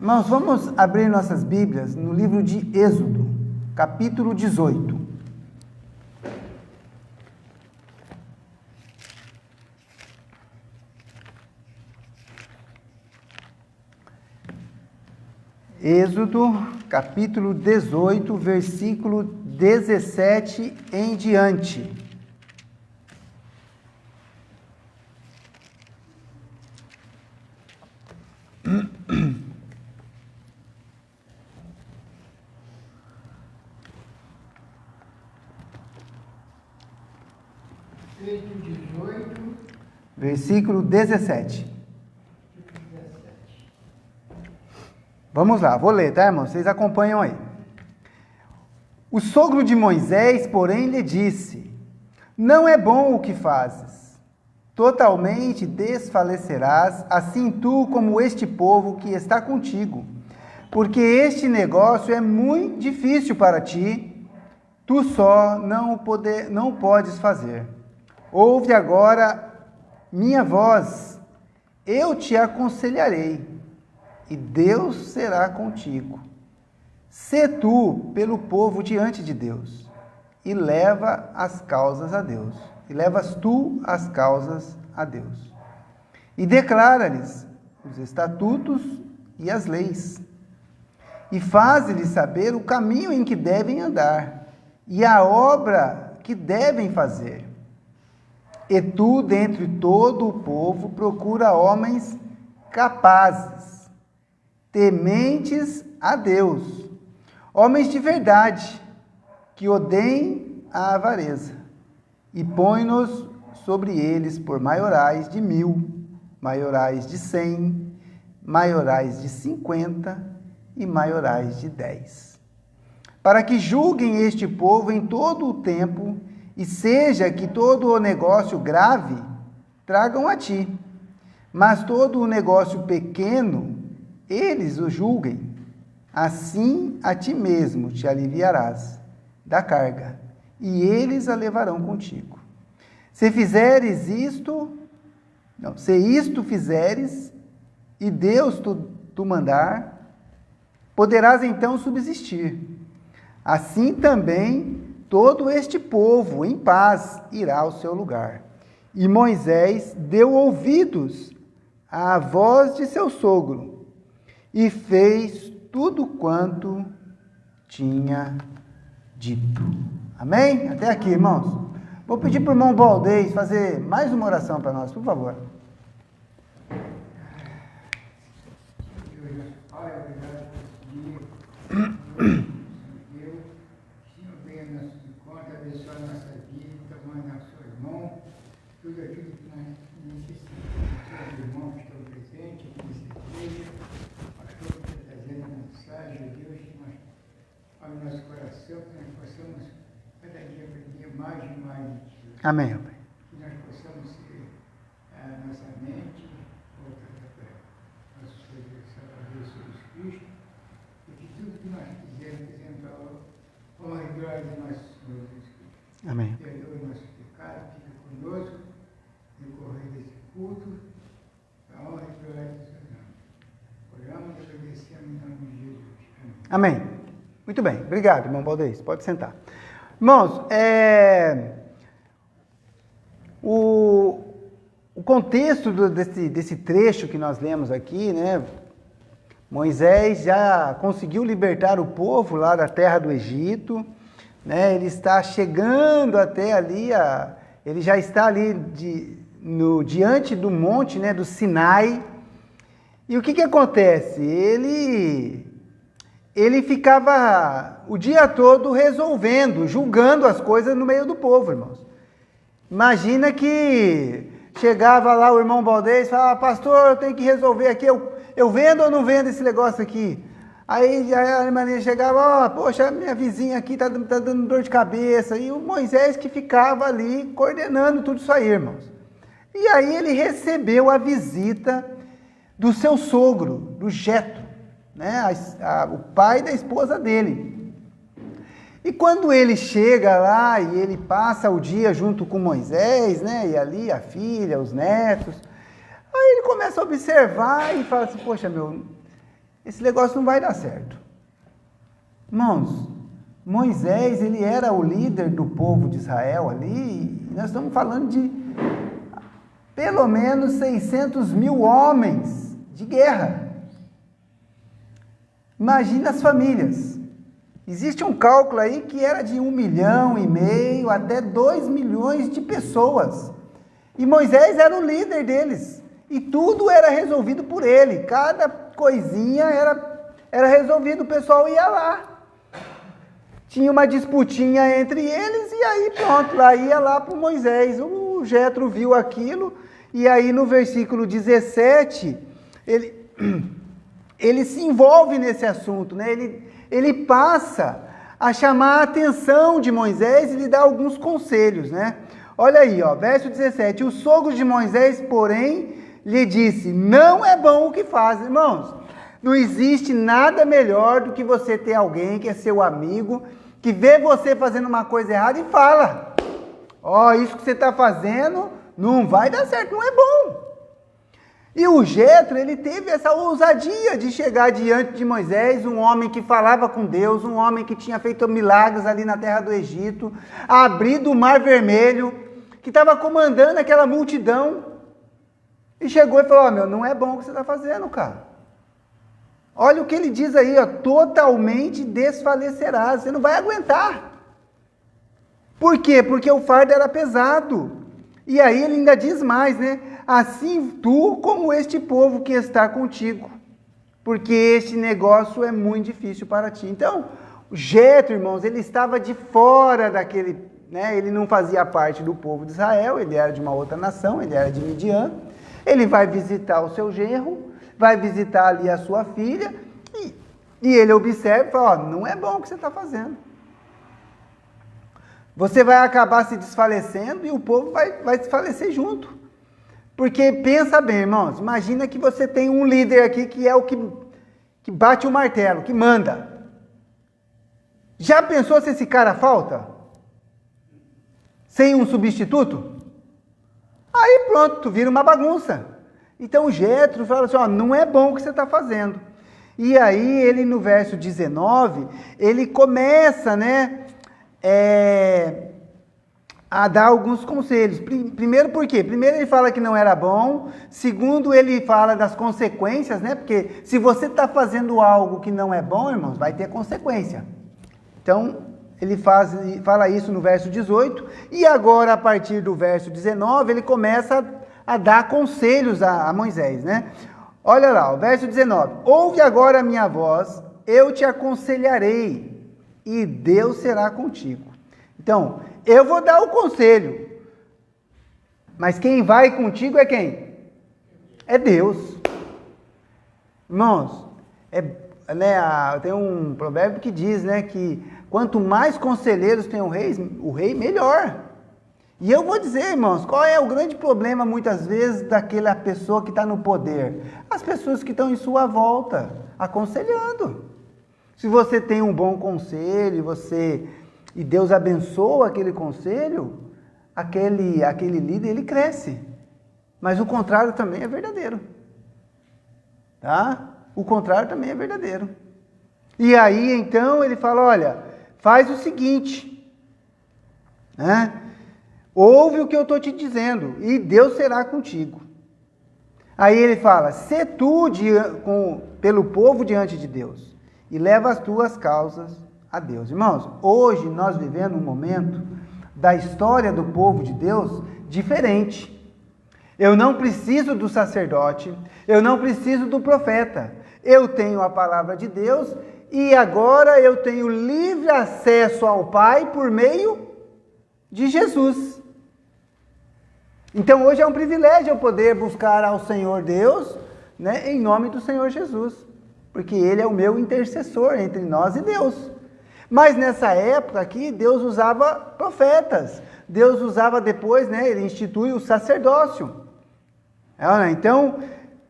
Irmãos, vamos abrir nossas Bíblias no livro de Êxodo, capítulo 18. Êxodo, capítulo 18, versículo 17 em diante. Versículo 17. Vamos lá, vou ler, tá, irmãos? Vocês acompanham aí. O sogro de Moisés, porém, lhe disse: não é bom o que fazes. Totalmente desfalecerás, assim tu como este povo que está contigo. Porque este negócio é muito difícil para ti, tu só não podes fazer. Ouve agora minha voz, eu te aconselharei, e Deus será contigo. Sê tu pelo povo diante de Deus, e leva as causas a Deus. E levas tu as causas a Deus. E declara-lhes os estatutos e as leis. E faze-lhes saber o caminho em que devem andar, e a obra que devem fazer. E tu, dentre todo o povo, procura homens capazes, tementes a Deus, homens de verdade, que odeiem a avareza, e põe-nos sobre eles por maiorais de 1000, maiorais de 100, maiorais de 50 e maiorais de 10. Para que julguem este povo em todo o tempo, e seja que todo o negócio grave tragam a ti, mas todo o negócio pequeno eles o julguem. Assim a ti mesmo te aliviarás da carga, e eles a levarão contigo. Se isto fizeres, e Deus tu mandar, poderás então subsistir. Assim também todo este povo em paz irá ao seu lugar. E Moisés deu ouvidos à voz de seu sogro, e fez tudo quanto tinha dito. Amém? Até aqui, irmãos. Vou pedir para o irmão Valdez fazer mais uma oração para nós, por favor. Tudo aquilo que nós necessitamos. Os irmãos que estão presentes aqui nessa igreja, o pastor que está trazendo a mensagem de Deus, que nós abre nosso coração, que nós possamos, cada dia aprender mais e mais de Deus. Amém, Pai. Que nós possamos ser a nossa mente voltada para nosso Salvador Jesus Cristo, e que tudo que nós quisermos para a honra e glória do nosso Senhor Jesus Cristo. Amém. Perdoe o nosso pecado, fica conosco no correr desse culto, a honra e glória do seu nome. Oramos e agradecemos em nome de Jesus. Amém. Amém. Muito bem. Obrigado, irmão Valdez. Pode sentar. Irmãos, o contexto desse trecho que nós lemos aqui, né? Moisés já conseguiu libertar o povo lá da terra do Egito, né? Ele está chegando até ali, ele já está ali diante do monte, né, do Sinai. E o que acontece? Ele ficava o dia todo resolvendo, julgando as coisas no meio do povo, irmãos. Imagina que chegava lá o irmão Valdez e falava: pastor, eu tenho que resolver aqui, eu vendo ou não vendo esse negócio aqui? Aí a irmã chegava: poxa, minha vizinha aqui está dando dor de cabeça. E o Moisés que ficava ali coordenando tudo isso aí, irmãos. E aí ele recebeu a visita do seu sogro, do Jetro, né? O pai da esposa dele. E quando ele chega lá e ele passa o dia junto com Moisés, né? E ali a filha, os netos, aí ele começa a observar e fala assim: poxa, esse negócio não vai dar certo. Irmãos, Moisés, ele era o líder do povo de Israel ali, e nós estamos falando de pelo menos 600 mil homens de guerra. Imagina as famílias. Existe um cálculo aí que era de 1,5 milhão até 2 milhões de pessoas. E Moisés era o líder deles. E tudo era resolvido por ele. Cada coisinha era resolvido. O pessoal ia lá. Tinha uma disputinha entre eles e aí pronto, lá ia lá para Moisés. O Jetro viu aquilo e aí no versículo 17, ele se envolve nesse assunto, né? Ele passa a chamar a atenção de Moisés e lhe dá alguns conselhos, né? Olha aí, ó, verso 17. O sogro de Moisés, porém, lhe disse: não é bom o que faz. Irmãos, não existe nada melhor do que você ter alguém que é seu amigo, que vê você fazendo uma coisa errada e fala: ó, isso que você está fazendo não vai dar certo, não é bom. E o Jetro, ele teve essa ousadia de chegar diante de Moisés, um homem que falava com Deus, um homem que tinha feito milagres ali na terra do Egito, abrido o Mar Vermelho, que estava comandando aquela multidão, e chegou e falou: ó, não é bom o que você está fazendo, cara. Olha o que ele diz aí, ó, totalmente desfalecerás, você não vai aguentar. Por quê? Porque o fardo era pesado. E aí ele ainda diz mais, né? Assim tu como este povo que está contigo, porque este negócio é muito difícil para ti. Então, o Jetro, irmãos, ele estava de fora daquele, né? Ele não fazia parte do povo de Israel, ele era de uma outra nação, ele era de Midian. Ele vai visitar o seu genro, vai visitar ali a sua filha, e ele observa e fala: ó, não é bom o que você está fazendo. Você vai acabar se desfalecendo e o povo vai desfalecer junto. Porque pensa bem, irmãos, imagina que você tem um líder aqui que é o que bate o martelo, que manda. Já pensou se esse cara falta? Sem um substituto? Aí pronto, tu vira uma bagunça. Então o Jetro fala assim: ó, não é bom o que você está fazendo. E aí ele no verso 19, ele começa, né, a dar alguns conselhos. Primeiro, por quê? Primeiro ele fala que não era bom. Segundo, ele fala das consequências, né? Porque se você está fazendo algo que não é bom, irmãos, vai ter consequência. Então, ele fala isso no verso 18. E agora, a partir do verso 19, ele começa a dar conselhos a Moisés, né? Olha lá, o verso 19. Ouve agora a minha voz, eu te aconselharei, e Deus será contigo. Então, eu vou dar o conselho, mas quem vai contigo é quem? É Deus. Irmãos, tem um provérbio que diz, né, que quanto mais conselheiros tem o rei, melhor. E eu vou dizer, irmãos, qual é o grande problema, muitas vezes, daquela pessoa que está no poder? As pessoas que estão em sua volta, aconselhando. Se você tem um bom conselho, e Deus abençoa aquele conselho, aquele líder, ele cresce. Mas o contrário também é verdadeiro. Tá? O contrário também é verdadeiro. E aí, então, ele fala: olha, faz o seguinte, né? Ouve o que eu estou te dizendo, e Deus será contigo. Aí ele fala: sê tu pelo povo diante de Deus, e leva as tuas causas a Deus. Irmãos, hoje nós vivemos um momento da história do povo de Deus diferente. Eu não preciso do sacerdote, eu não preciso do profeta. Eu tenho a palavra de Deus e agora eu tenho livre acesso ao Pai por meio de Jesus. Então hoje é um privilégio eu poder buscar ao Senhor Deus, né, em nome do Senhor Jesus, porque Ele é o meu intercessor entre nós e Deus. Mas nessa época aqui, Deus usava profetas. Deus usava depois, né, ele institui o sacerdócio. Então,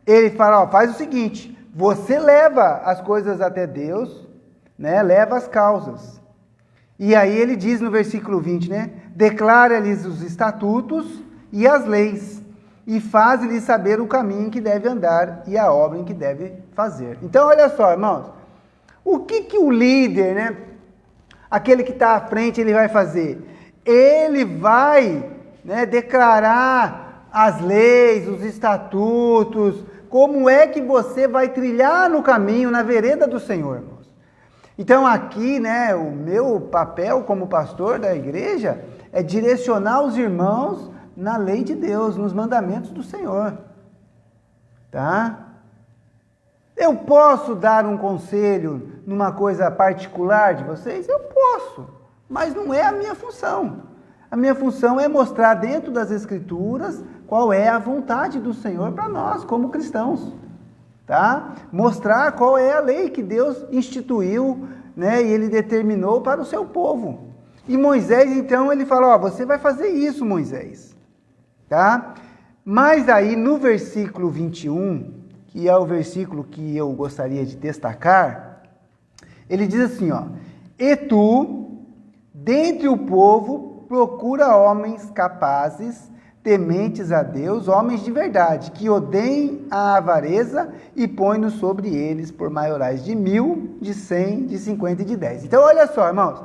ele fala: ó, faz o seguinte, você leva as coisas até Deus, né, leva as causas. E aí ele diz no versículo 20, né, declara-lhes os estatutos e as leis. e faz-lhe saber o caminho em que deve andar e a obra em que deve fazer. Então, olha só, irmãos, o que o líder, né, aquele que está à frente, ele vai fazer? Ele vai, né, declarar as leis, os estatutos, como é que você vai trilhar no caminho, na vereda do Senhor, irmãos. Então aqui, né, o meu papel como pastor da igreja é direcionar os irmãos na lei de Deus, nos mandamentos do Senhor, tá? Eu posso dar um conselho numa coisa particular de vocês? Eu posso, mas não é a minha função. A minha função é mostrar dentro das Escrituras qual é a vontade do Senhor para nós, como cristãos, tá? Mostrar qual é a lei que Deus instituiu, né, e Ele determinou para o seu povo. E Moisés, então, ele fala, ó, você vai fazer isso, Moisés, tá? Mas aí, no versículo 21, que é o versículo que eu gostaria de destacar, ele diz assim, ó, e tu, dentre o povo, procura homens capazes, tementes a Deus, homens de verdade, que odeiem a avareza e põe-nos sobre eles por maiorais de 1.000, de 100, de 50 e de 10. Então, olha só, irmãos,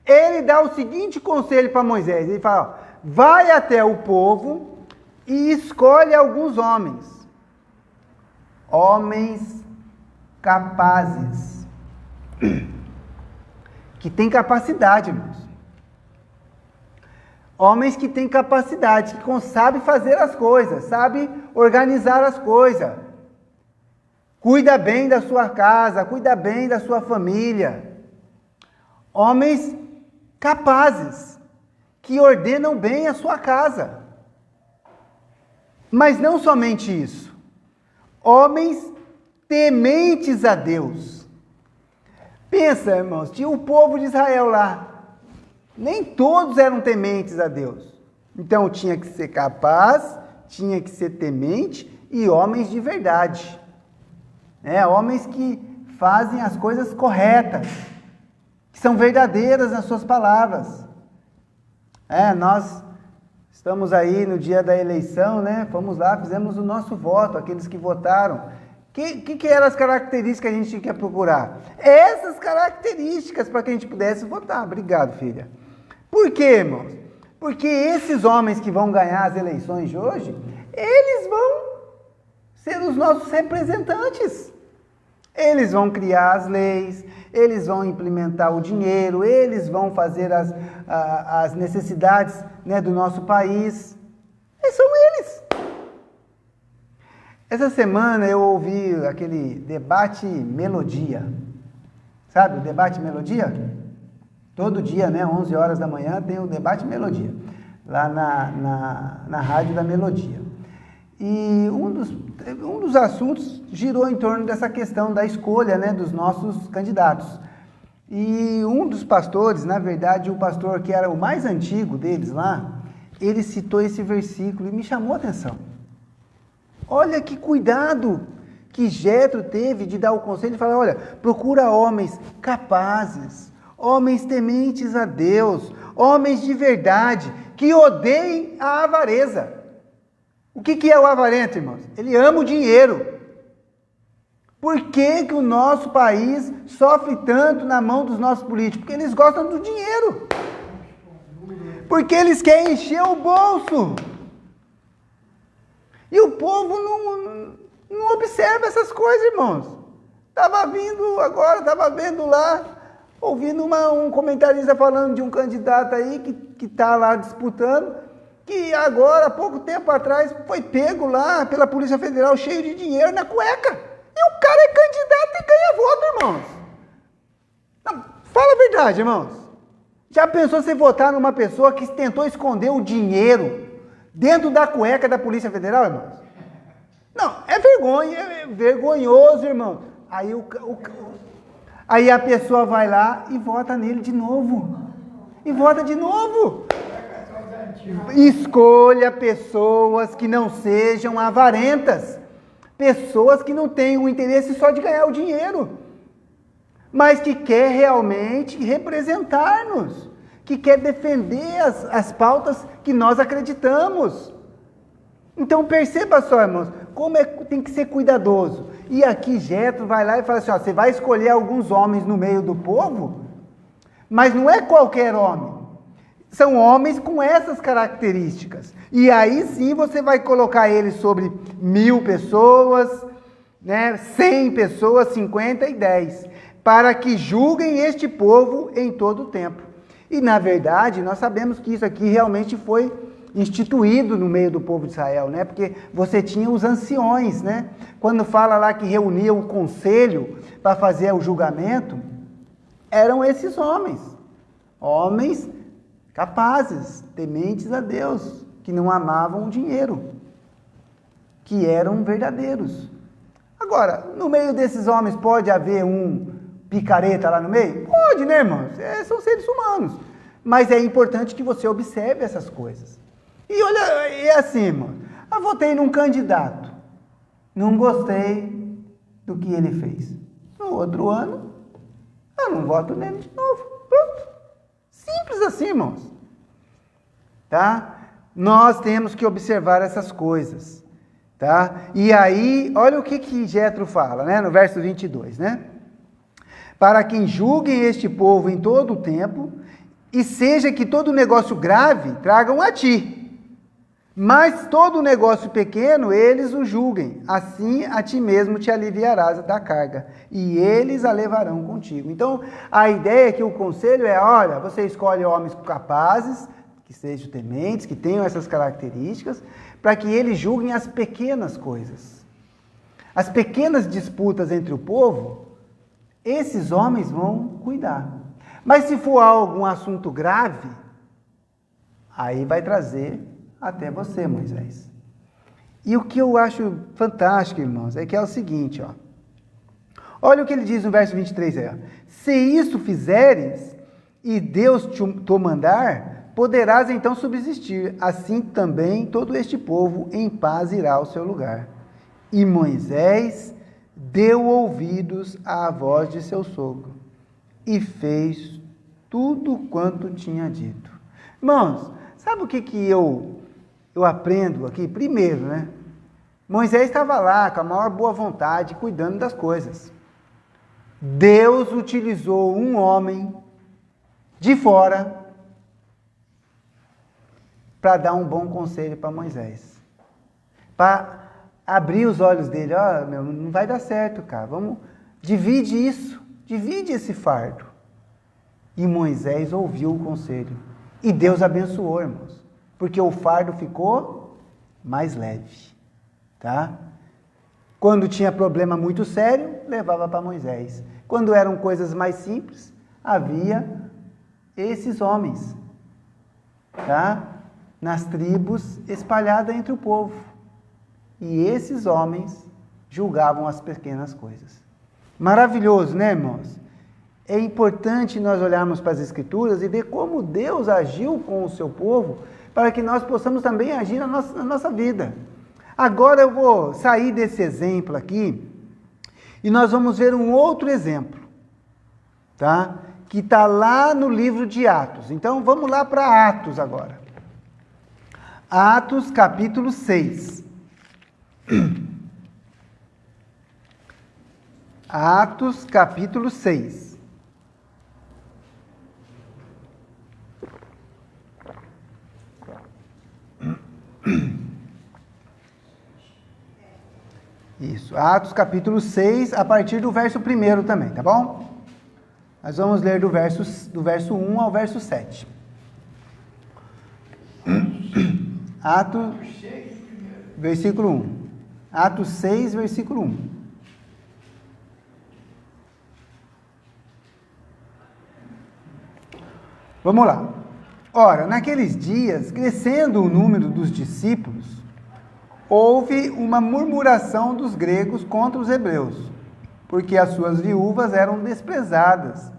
ele dá o seguinte conselho para Moisés, ele fala, ó, vai até o povo e escolhe alguns homens, homens capazes, que têm capacidade, irmãos. Homens que têm capacidade, que sabem fazer as coisas, sabem organizar as coisas. Cuida bem da sua casa, cuida bem da sua família. Homens capazes, que ordenam bem a sua casa. Mas não somente isso. Homens tementes a Deus. Pensa, irmãos, tinha o povo de Israel lá. Nem todos eram tementes a Deus. Então tinha que ser capaz, tinha que ser temente e homens de verdade. Homens que fazem as coisas corretas, que são verdadeiras nas suas palavras. Nós estamos aí no dia da eleição, né? Fomos lá, fizemos o nosso voto, aqueles que votaram. Que eram as características que a gente quer procurar? Essas características para que a gente pudesse votar. Obrigado, filha. Por quê, irmãos? Porque esses homens que vão ganhar as eleições de hoje, eles vão ser os nossos representantes. Eles vão criar as leis, eles vão implementar o dinheiro, eles vão fazer as necessidades, né, do nosso país. E são eles. Essa semana eu ouvi aquele debate Melodia. Sabe o debate Melodia? Todo dia, né, 11 horas da manhã, tem o debate Melodia, lá na rádio da Melodia. E um dos assuntos girou em torno dessa questão da escolha, né, dos nossos candidatos. E um dos pastores, na verdade, o pastor que era o mais antigo deles lá, ele citou esse versículo e me chamou a atenção. Olha que cuidado que Jetro teve de dar o conselho e falar, olha, procura homens capazes, homens tementes a Deus, homens de verdade, que odeiem a avareza. O que é o avarento, irmãos? Ele ama o dinheiro. Por que o nosso país sofre tanto na mão dos nossos políticos? Porque eles gostam do dinheiro. Porque eles querem encher o bolso. E o povo não observa essas coisas, irmãos. Estava vendo lá, ouvindo um comentarista falando de um candidato aí que está lá disputando, que agora, há pouco tempo atrás, foi pego lá pela Polícia Federal cheio de dinheiro na cueca. E o cara é candidato e ganha voto, irmãos. Não, fala a verdade, irmãos. Já pensou você votar numa pessoa que tentou esconder o dinheiro dentro da cueca da Polícia Federal, irmãos? Não, é vergonhoso, irmão. Aí a pessoa vai lá e vota nele de novo. E vota de novo. Escolha pessoas que não sejam avarentas. Pessoas que não têm o interesse só de ganhar o dinheiro, mas que quer realmente representar-nos, que quer defender as pautas que nós acreditamos. Então perceba só, irmãos, como tem que ser cuidadoso. E aqui Jetro vai lá e fala assim, ó, você vai escolher alguns homens no meio do povo, mas não é qualquer homem. São homens com essas características. E aí sim você vai colocar eles sobre 1000 pessoas, 100 pessoas, 50 e 10, para que julguem este povo em todo o tempo. E na verdade, nós sabemos que isso aqui realmente foi instituído no meio do povo de Israel, porque você tinha os anciões, quando fala lá que reuniam o conselho para fazer o julgamento, eram esses homens capazes, tementes a Deus, que não amavam o dinheiro, que eram verdadeiros. Agora, no meio desses homens pode haver um picareta lá no meio? Pode, irmãos? São seres humanos. Mas é importante que você observe essas coisas. E olha, é assim, irmão. Eu votei num candidato. Não gostei do que ele fez. No outro ano, eu não voto nele de novo. Pronto. Simples assim, irmãos. Tá? Nós temos que observar essas coisas. Tá? E aí, olha o que Jetro fala, no verso 22, Para quem julguem este povo em todo o tempo, e seja que todo negócio grave tragam a ti, mas todo negócio pequeno eles o julguem, assim a ti mesmo te aliviarás da carga, e eles a levarão contigo. Então, a ideia é que o conselho é, olha, você escolhe homens capazes, que sejam tementes, que tenham essas características, para que eles julguem as pequenas coisas. As pequenas disputas entre o povo, esses homens vão cuidar. Mas se for algum assunto grave, aí vai trazer até você, Moisés. E o que eu acho fantástico, irmãos, é que é o seguinte, olha o que ele diz no verso 23, se isto fizeres, e Deus te mandar, poderás então subsistir, assim também todo este povo em paz irá ao seu lugar. E Moisés deu ouvidos à voz de seu sogro, e fez tudo quanto tinha dito. Irmãos, sabe o que eu aprendo aqui? Primeiro, Moisés estava lá com a maior boa vontade, cuidando das coisas. Deus utilizou um homem de fora para dar um bom conselho para Moisés. Para abrir os olhos dele, não vai dar certo, cara, divide isso, divide esse fardo. E Moisés ouviu o conselho. E Deus abençoou, irmãos, porque o fardo ficou mais leve, tá? Quando tinha problema muito sério, levava para Moisés. Quando eram coisas mais simples, havia esses homens, tá? Nas tribos espalhadas entre o povo. E esses homens julgavam as pequenas coisas. Maravilhoso, irmãos? É importante nós olharmos para as Escrituras e ver como Deus agiu com o seu povo, para que nós possamos também agir na nossa vida. Agora eu vou sair desse exemplo aqui, e nós vamos ver um outro exemplo, tá? Que está lá no livro de Atos. Então vamos lá para Atos agora. Atos capítulo 6. Atos capítulo 6. Isso, Atos capítulo 6, a partir do verso 1 também, tá bom? Nós vamos ler do verso 1 ao verso 7. Atos, versículo 1. Atos 6, versículo 1. Vamos lá. Ora, naqueles dias, crescendo o número dos discípulos, houve uma murmuração dos gregos contra os hebreus, porque as suas viúvas eram desprezadas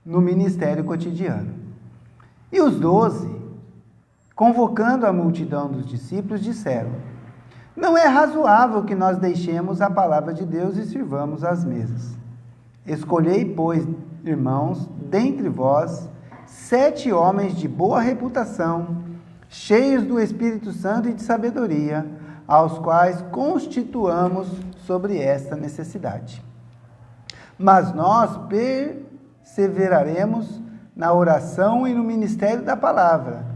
no ministério cotidiano. E os 12, convocando a multidão dos discípulos, disseram: não é razoável que nós deixemos a palavra de Deus e sirvamos às mesas. Escolhei, pois, irmãos, dentre vós, 7 homens de boa reputação, cheios do Espírito Santo e de sabedoria, aos quais constituamos sobre esta necessidade. Mas nós perseveraremos na oração e no ministério da palavra.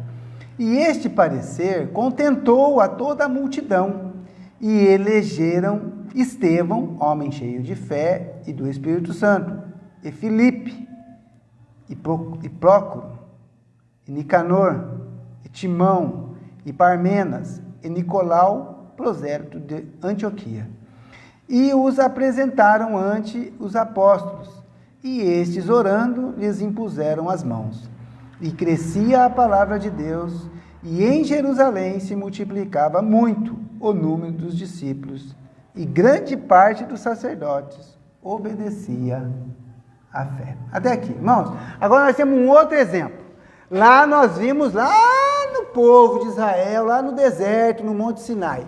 E este parecer contentou a toda a multidão, e elegeram Estevão, homem cheio de fé e do Espírito Santo, e Filipe, e Prócoro, e Nicanor, e Timão, e Parmenas, e Nicolau, prosélito de Antioquia. E os apresentaram ante os apóstolos, e estes, orando, lhes impuseram as mãos. E crescia a palavra de Deus, e em Jerusalém se multiplicava muito o número dos discípulos, e grande parte dos sacerdotes obedecia à fé. Até aqui, irmãos. Agora nós temos um outro exemplo. Lá nós vimos, lá no povo de Israel, lá no deserto, no Monte Sinai,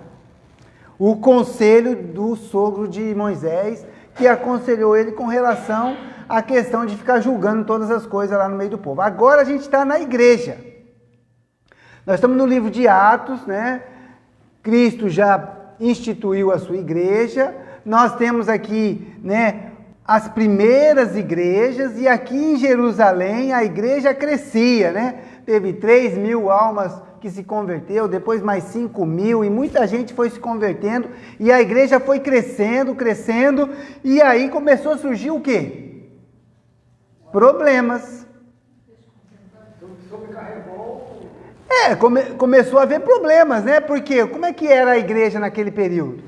o conselho do sogro de Moisés, que aconselhou ele com relação à questão de ficar julgando todas as coisas lá no meio do povo. Agora a gente está na igreja. Nós estamos no livro de Atos, né? Cristo já instituiu a sua igreja. Nós temos aqui, né, as primeiras igrejas, e aqui em Jerusalém a igreja crescia, né? Teve 3.000 almas que se converteu, depois mais 5.000, e muita gente foi se convertendo, e a igreja foi crescendo, e aí começou a surgir o quê? Problemas. Começou a haver problemas, né? Porque como é que era a igreja naquele período?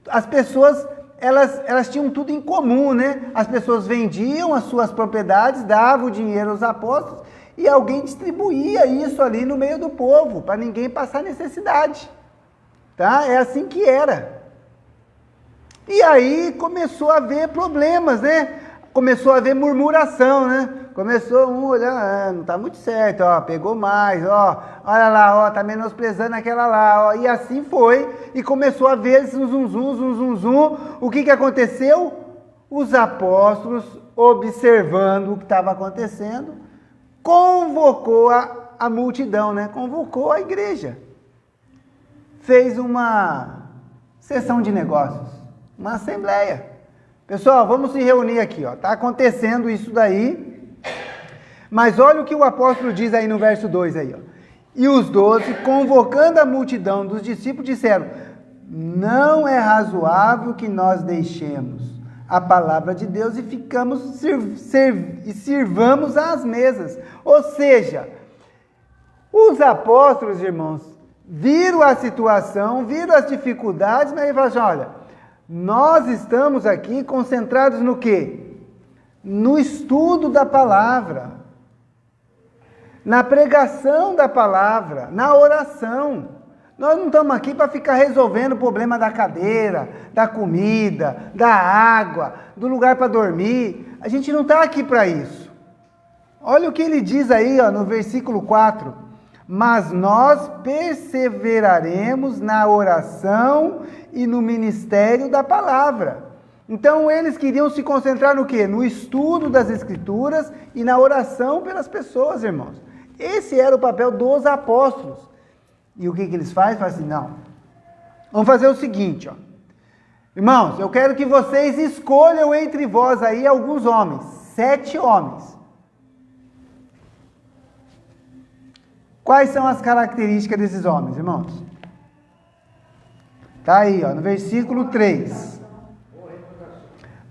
As pessoas, elas tinham tudo em comum, né? As pessoas vendiam as suas propriedades, davam o dinheiro aos apóstolos, e alguém distribuía isso ali no meio do povo, para ninguém passar necessidade. Tá? É assim que era. E aí começou a haver problemas, né? Começou a haver murmuração, né? Começou um olhar, não está muito certo, ó, pegou mais, ó, olha lá, ó, tá menosprezando aquela lá, ó, e assim foi, e começou a haver zum. O que aconteceu? Os apóstolos, observando o que estava acontecendo, convocou a multidão, né? Convocou a igreja. Fez uma sessão de negócios, uma assembleia. Pessoal, vamos se reunir aqui, ó. Tá acontecendo isso daí. Mas olha o que o apóstolo diz aí no verso 2 aí, ó. E os 12, convocando a multidão dos discípulos, disseram: não é razoável que nós deixemos a palavra de Deus e sirvamos às mesas. Ou seja, os apóstolos, irmãos, viram a situação, viram as dificuldades, mas eles falaram assim: olha, nós estamos aqui concentrados no quê? No estudo da palavra, na pregação da palavra, na oração. Nós não estamos aqui para ficar resolvendo o problema da cadeira, da comida, da água, do lugar para dormir. A gente não está aqui para isso. Olha o que ele diz aí, ó, no versículo 4. Mas nós perseveraremos na oração e no ministério da palavra. Então eles queriam se concentrar no quê? No estudo das Escrituras e na oração pelas pessoas, irmãos. Esse era o papel dos apóstolos. E o que eles fazem? Fazem assim: não, vamos fazer o seguinte, ó. Irmãos, eu quero que vocês escolham entre vós aí alguns homens, 7 homens. Quais são as características desses homens, irmãos? Está aí, ó, no versículo 3.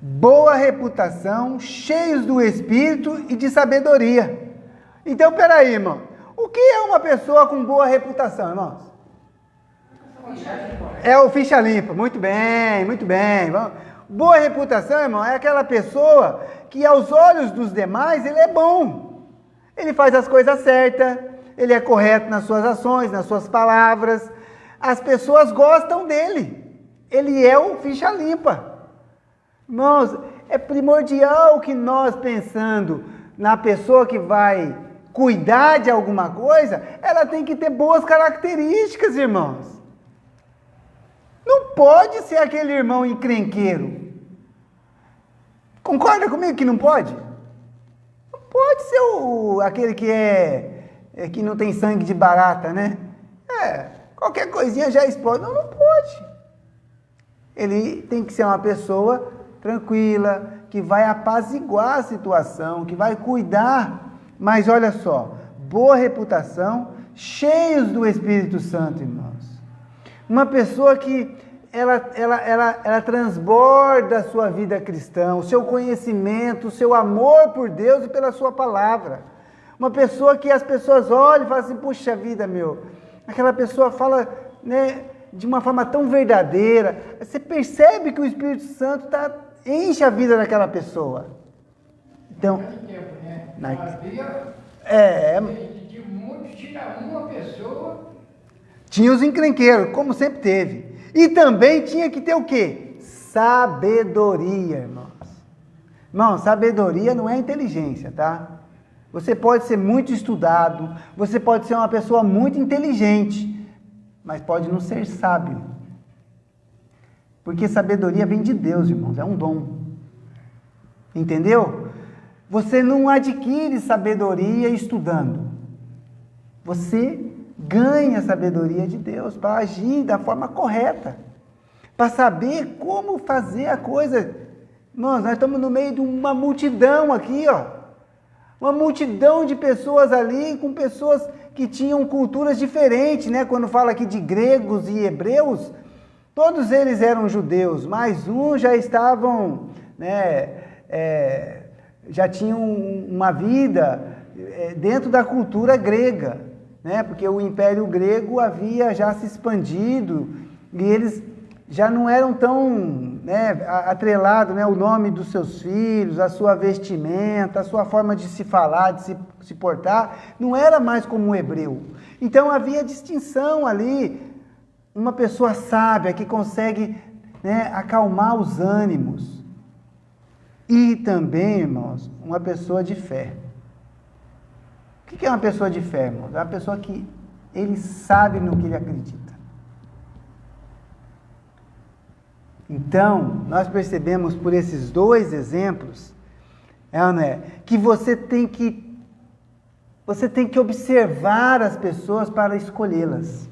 Boa reputação, cheios do Espírito e de sabedoria. Então, peraí, irmão. O que é uma pessoa com boa reputação, irmãos? É o ficha limpa. Muito bem, muito bem. Boa reputação, irmão, é aquela pessoa que aos olhos dos demais ele é bom. Ele faz as coisas certas, ele é correto nas suas ações, nas suas palavras. As pessoas gostam dele. Ele é o ficha limpa. Irmãos, é primordial que nós, pensando na pessoa que vai cuidar de alguma coisa, ela tem que ter boas características, irmãos. Não pode ser aquele irmão encrenqueiro. Concorda comigo que não pode? Não pode ser aquele que que não tem sangue de barata, né? Qualquer coisinha já explode. Não, não pode. Ele tem que ser uma pessoa tranquila, que vai apaziguar a situação, que vai cuidar. Mas olha só, boa reputação, cheios do Espírito Santo, irmãos. Uma pessoa que ela transborda a sua vida cristã, o seu conhecimento, o seu amor por Deus e pela sua palavra. Uma pessoa que as pessoas olham e falam assim, puxa vida, aquela pessoa fala, né, de uma forma tão verdadeira. Você percebe que o Espírito Santo enche a vida daquela pessoa. Então, de muitos tinha uma pessoa. Tinha os encrenqueiros, como sempre teve. E também tinha que ter o quê? Sabedoria, irmãos. Irmão, sabedoria não é inteligência, tá? Você pode ser muito estudado, você pode ser uma pessoa muito inteligente, mas pode não ser sábio. Porque sabedoria vem de Deus, irmãos, é um dom. Entendeu? Você não adquire sabedoria estudando. Você ganha sabedoria de Deus para agir da forma correta, para saber como fazer a coisa. Nós estamos no meio de uma multidão aqui, ó. Uma multidão de pessoas ali, com pessoas que tinham culturas diferentes, né? Quando fala aqui de gregos e hebreus, todos eles eram judeus, mas uns já estavam, né? Já tinham uma vida dentro da cultura grega, né? Porque o Império Grego havia já se expandido e eles já não eram tão, né, atrelados, né, o nome dos seus filhos, a sua vestimenta, a sua forma de se falar, de se portar, não era mais como o hebreu. Então havia distinção ali, uma pessoa sábia que consegue, né, acalmar os ânimos. E também, irmãos, uma pessoa de fé. O que é uma pessoa de fé, irmãos? É uma pessoa que ele sabe no que ele acredita. Então, nós percebemos por esses dois exemplos, que você tem que observar as pessoas para escolhê-las.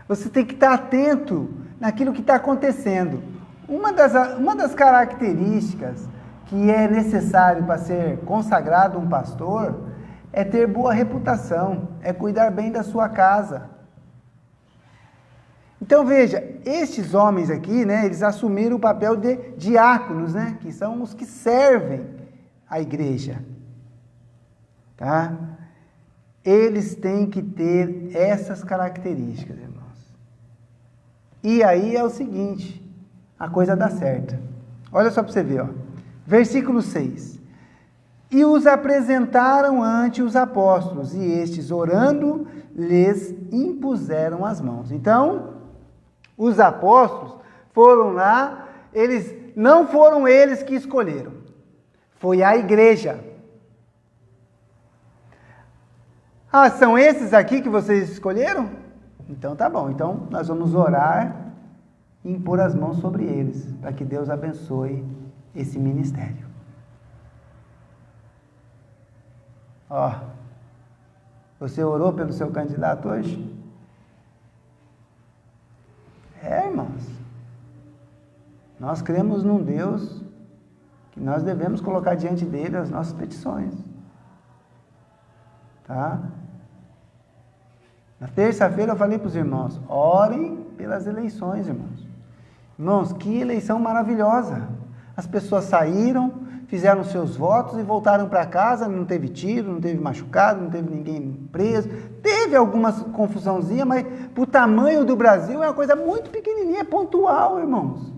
Você tem que estar atento naquilo que está acontecendo. Uma das características que é necessário para ser consagrado um pastor é ter boa reputação, é cuidar bem da sua casa. Então veja, estes homens aqui, né, eles assumiram o papel de diáconos, né, que são os que servem a igreja, tá? Eles têm que ter essas características, irmãos. E aí é o seguinte, a coisa dá certo. Olha só para você ver, ó. Versículo 6. E os apresentaram ante os apóstolos, e estes, orando, lhes impuseram as mãos. Então, os apóstolos foram lá, não foram eles que escolheram, foi a igreja. Ah, são esses aqui que vocês escolheram? Então tá bom, então nós vamos orar e impor as mãos sobre eles, para que Deus abençoe esse ministério. Ó, você orou pelo seu candidato hoje? Irmãos, nós cremos num Deus que nós devemos colocar diante dele as nossas petições, tá? Na terça-feira eu falei para os irmãos, orem pelas eleições, irmãos. Irmãos, que eleição maravilhosa! As pessoas saíram, fizeram seus votos e voltaram para casa, não teve tiro, não teve machucado, não teve ninguém preso. Teve alguma confusãozinha, mas o tamanho do Brasil é uma coisa muito pequenininha, é pontual, irmãos.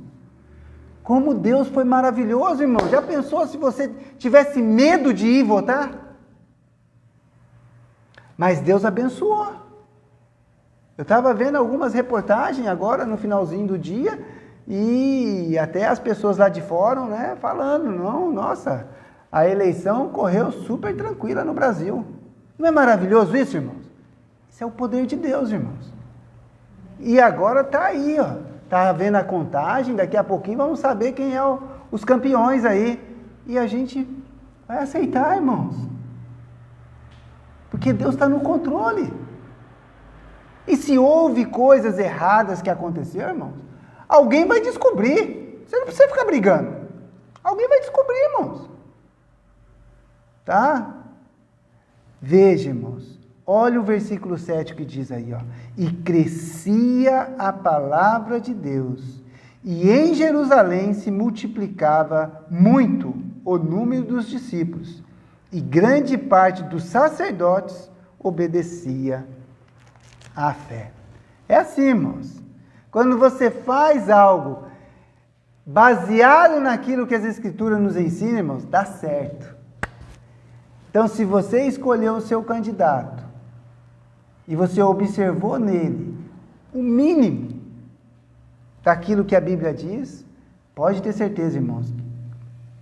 Como Deus foi maravilhoso, irmão. Já pensou se você tivesse medo de ir votar? Mas Deus abençoou. Eu estava vendo algumas reportagens agora, no finalzinho do dia, e até as pessoas lá de fora, né, falando, não, nossa, a eleição correu super tranquila no Brasil. Não é maravilhoso isso, irmãos? Isso é o poder de Deus, irmãos. E agora está aí, ó. Está vendo a contagem, daqui a pouquinho vamos saber quem é os campeões aí. E a gente vai aceitar, irmãos. Porque Deus está no controle. E se houve coisas erradas que aconteceram, irmãos, alguém vai descobrir. Você não precisa ficar brigando. Alguém vai descobrir, irmãos. Tá? Veja, irmãos. Olha o versículo 7 que diz aí, ó. E crescia a palavra de Deus, e em Jerusalém se multiplicava muito o número dos discípulos, e grande parte dos sacerdotes obedecia à fé. É assim, irmãos. Quando você faz algo baseado naquilo que as Escrituras nos ensinam, irmãos, dá certo. Então, se você escolheu o seu candidato e você observou nele o mínimo daquilo que a Bíblia diz, pode ter certeza, irmãos,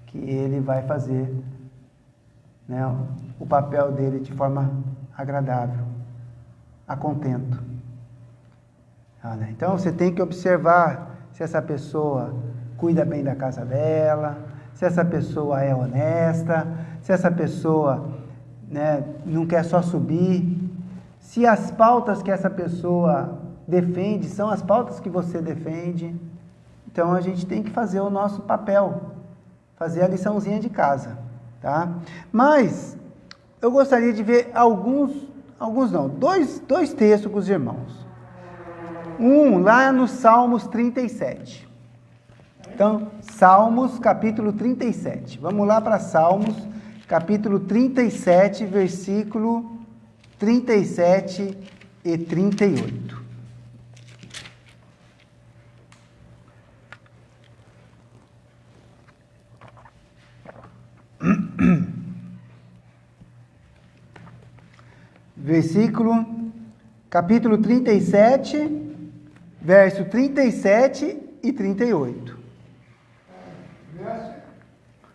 que ele vai fazer, né, o papel dele de forma agradável, a contento. Então, você tem que observar se essa pessoa cuida bem da casa dela, se essa pessoa é honesta, se essa pessoa, né, não quer só subir, se as pautas que essa pessoa defende são as pautas que você defende. Então, a gente tem que fazer o nosso papel, fazer a liçãozinha de casa, tá? Mas, eu gostaria de ver dois textos com os irmãos. Um lá no Salmos 37. Então, Salmos, capítulo 37. Vamos lá para Salmos, capítulo 37, versículo 37 e 38. Capítulo 37, verso 37 e 38.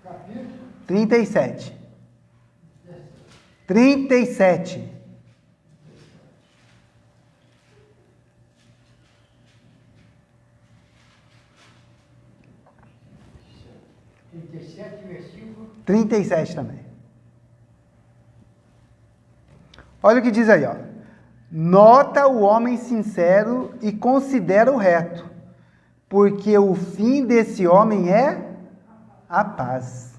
Capítulo 37. 37. 37, versículo 37 também. Olha o que diz aí, ó. Nota o homem sincero e considera o reto, porque o fim desse homem é a paz.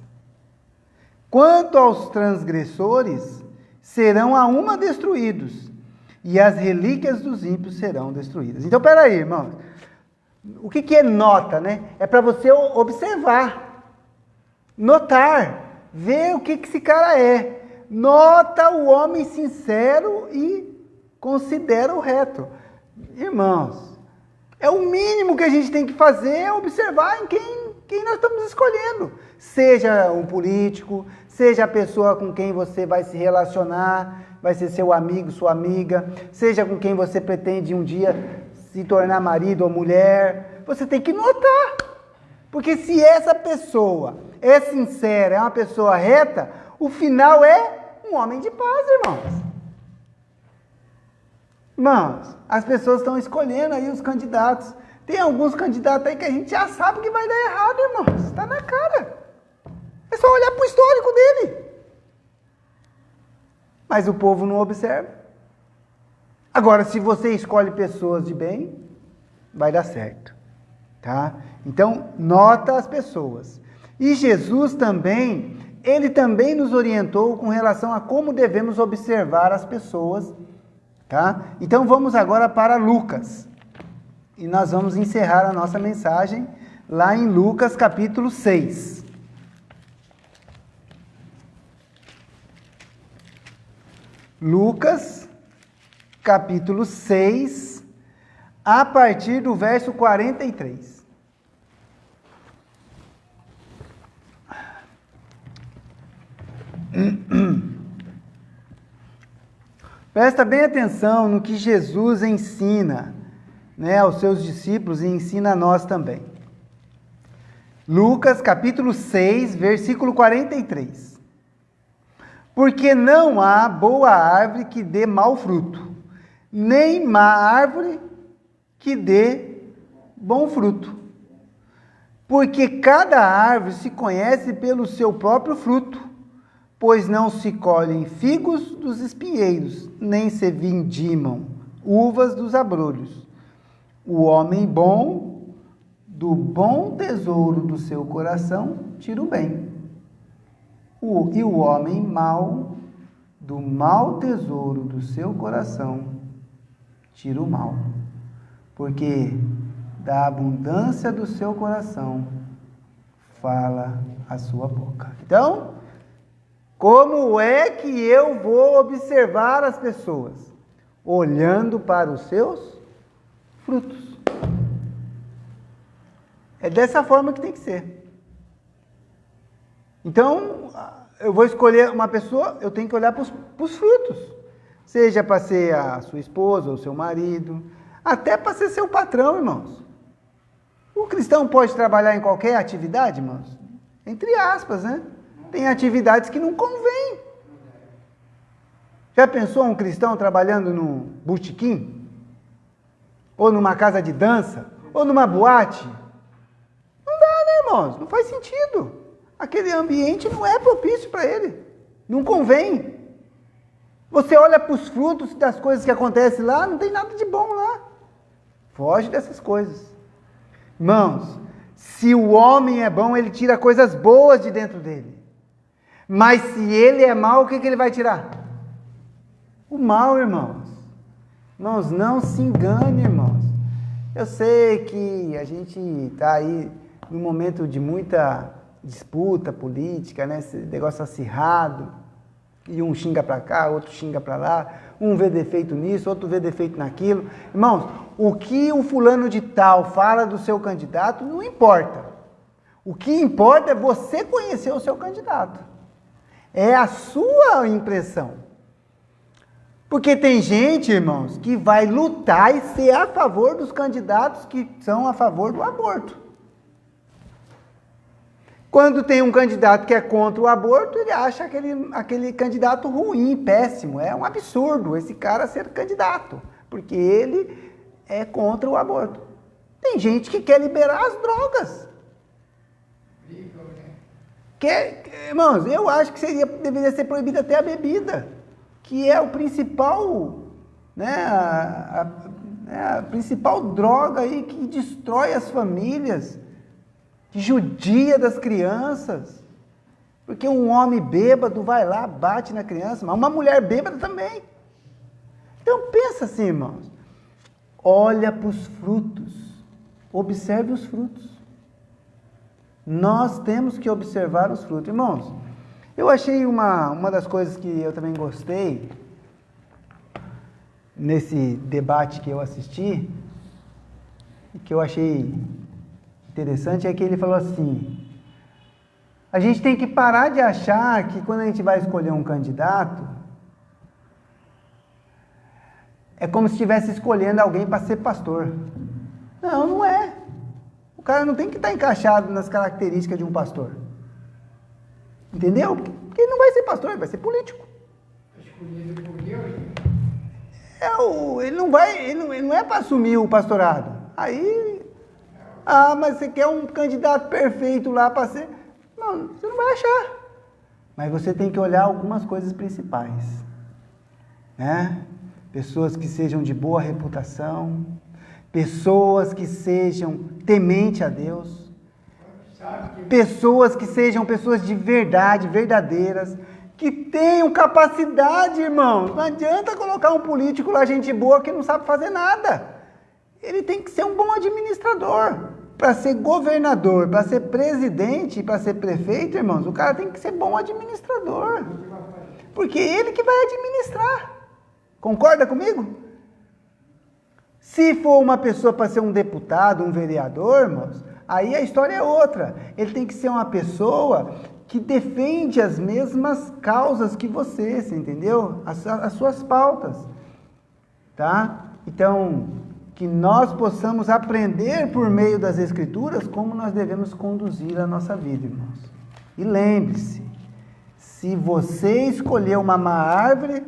Quanto aos transgressores, serão a uma destruídos, e as relíquias dos ímpios serão destruídas. Então, peraí, irmãos. O que é nota, né? É para você observar, notar, ver o que esse cara é. Nota o homem sincero e considera o reto. Irmãos, é o mínimo que a gente tem que fazer, é observar em quem nós estamos escolhendo. Seja um político, seja a pessoa com quem você vai se relacionar, vai ser seu amigo, sua amiga, seja com quem você pretende um dia se tornar marido ou mulher. Você tem que notar. Porque se essa pessoa é sincera, é uma pessoa reta, o final é um homem de paz, irmãos. Irmãos, as pessoas estão escolhendo aí os candidatos. Tem alguns candidatos aí que a gente já sabe que vai dar errado, irmãos. Está na cara. É só olhar para o histórico dele. Mas o povo não observa. Agora, se você escolhe pessoas de bem, vai dar certo. Tá? Então, nota as pessoas. E Jesus também, ele também nos orientou com relação a como devemos observar as pessoas. Tá? Então, vamos agora para Lucas. E nós vamos encerrar a nossa mensagem lá em Lucas capítulo 6. Lucas capítulo 6, a partir do verso 43. Presta bem atenção no que Jesus ensina, né, aos seus discípulos e ensina a nós também. Lucas capítulo 6, versículo 43. Porque não há boa árvore que dê mau fruto, nem má árvore que dê bom fruto. Porque cada árvore se conhece pelo seu próprio fruto, pois não se colhem figos dos espinheiros, nem se vindimam uvas dos abrolhos. O homem bom, do bom tesouro do seu coração, tira o bem. E o homem mau, do mau tesouro do seu coração, tira o mal. Porque da abundância do seu coração fala a sua boca. Então, como é que eu vou observar as pessoas? Olhando para os seus frutos. É dessa forma que tem que ser. Então, eu vou escolher uma pessoa, eu tenho que olhar para os frutos. Seja para ser a sua esposa ou seu marido, até para ser seu patrão, irmãos. O cristão pode trabalhar em qualquer atividade, irmãos? Entre aspas, né? Tem atividades que não convém. Já pensou um cristão trabalhando num botequim? Ou numa casa de dança? Ou numa boate? Não dá, né, irmãos? Não faz sentido. Aquele ambiente não é propício para ele. Não convém. Você olha para os frutos das coisas que acontecem lá, não tem nada de bom lá. Foge dessas coisas. Irmãos, se o homem é bom, ele tira coisas boas de dentro dele. Mas se ele é mau, o que ele vai tirar? O mal, irmãos. Irmãos, não se engane, irmãos. Eu sei que a gente está aí num momento de muita disputa política, né? Esse negócio acirrado. E um xinga para cá, outro xinga para lá. Um vê defeito nisso, outro vê defeito naquilo. Irmãos, o que o fulano de tal fala do seu candidato não importa. O que importa é você conhecer o seu candidato. É a sua impressão. Porque tem gente, irmãos, que vai lutar e ser a favor dos candidatos que são a favor do aborto. Quando tem um candidato que é contra o aborto, ele acha aquele candidato ruim, péssimo. É um absurdo esse cara ser candidato, porque ele é contra o aborto. Tem gente que quer liberar as drogas. Irmãos, eu acho que deveria ser proibida até a bebida, que é o principal, né, a principal droga aí que destrói as famílias, que judia das crianças. Porque um homem bêbado vai lá, bate na criança, mas uma mulher bêbada também. Então pensa assim, irmãos. Olha para os frutos. Observe os frutos. Nós temos que observar os frutos. Irmãos, eu achei uma das coisas que eu também gostei nesse debate que eu assisti, e que eu achei interessante, é que ele falou assim: a gente tem que parar de achar que quando a gente vai escolher um candidato, é como se estivesse escolhendo alguém para ser pastor. Não, não é. O cara não tem que estar encaixado nas características de um pastor. Entendeu? Porque ele não vai ser pastor, ele vai ser político. Escolhido por Deus. Ele não é para assumir o pastorado. Aí, mas você quer um candidato perfeito lá para ser... Não, você não vai achar. Mas você tem que olhar algumas coisas principais. Né? Pessoas que sejam de boa reputação, pessoas que sejam temente a Deus, pessoas que sejam pessoas de verdade, verdadeiras, que tenham capacidade, irmãos. Não adianta colocar um político lá, gente boa, que não sabe fazer nada. Ele tem que ser um bom administrador. Para ser governador, para ser presidente, para ser prefeito, irmãos, o cara tem que ser bom administrador. Porque é ele que vai administrar. Concorda comigo? Se for uma pessoa para ser um deputado, um vereador, irmãos, aí a história é outra. Ele tem que ser uma pessoa que defende as mesmas causas que você entendeu? As suas pautas, tá? Então, que nós possamos aprender por meio das Escrituras como nós devemos conduzir a nossa vida, irmãos. E lembre-se, se você escolher uma má árvore,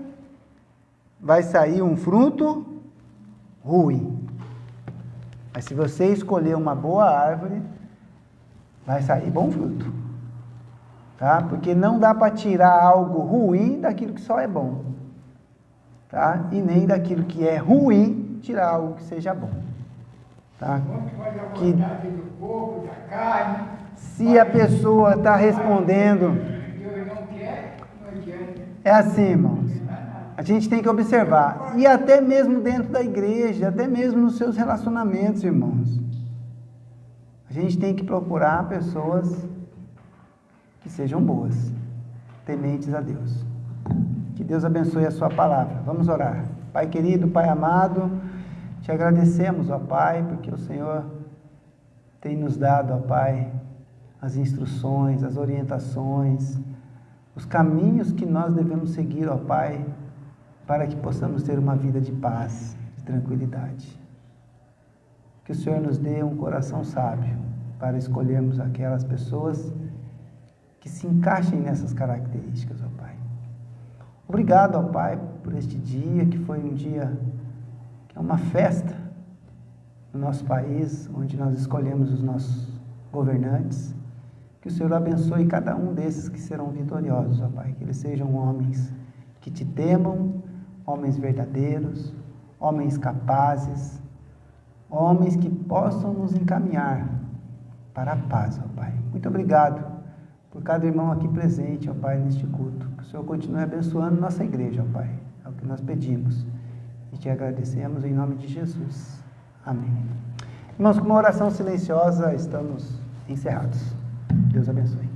vai sair um fruto ruim. Mas se você escolher uma boa árvore, vai sair bom fruto. Tá? Porque não dá para tirar algo ruim daquilo que só é bom. tá? E nem daquilo que é ruim tirar algo que seja bom, tá? Vamos fazer a vontade do corpo, da carne. Se a pessoa está respondendo, Deus não quer, não adianta. é assim, irmãos. A gente tem que observar, e até mesmo dentro da igreja, até mesmo nos seus relacionamentos, irmãos. A gente tem que procurar pessoas que sejam boas, tementes a Deus. Que Deus abençoe a sua palavra. Vamos orar. Pai querido, Pai amado, te agradecemos, ó Pai, porque o Senhor tem nos dado, ó Pai, as instruções, as orientações, os caminhos que nós devemos seguir, ó Pai, para que possamos ter uma vida de paz, de tranquilidade. Que o Senhor nos dê um coração sábio para escolhermos aquelas pessoas que se encaixem nessas características, ó Pai. Obrigado, ó Pai, por este dia, que foi um dia, que é uma festa no nosso país, onde nós escolhemos os nossos governantes. Que o Senhor abençoe cada um desses que serão vitoriosos, ó Pai. Que eles sejam homens que te temam, homens verdadeiros, homens capazes, homens que possam nos encaminhar para a paz, ó Pai. Muito obrigado por cada irmão aqui presente, ó Pai, neste culto. Que o Senhor continue abençoando nossa igreja, ó Pai. É o que nós pedimos e te agradecemos em nome de Jesus. Amém. Irmãos, com uma oração silenciosa, estamos encerrados. Deus abençoe.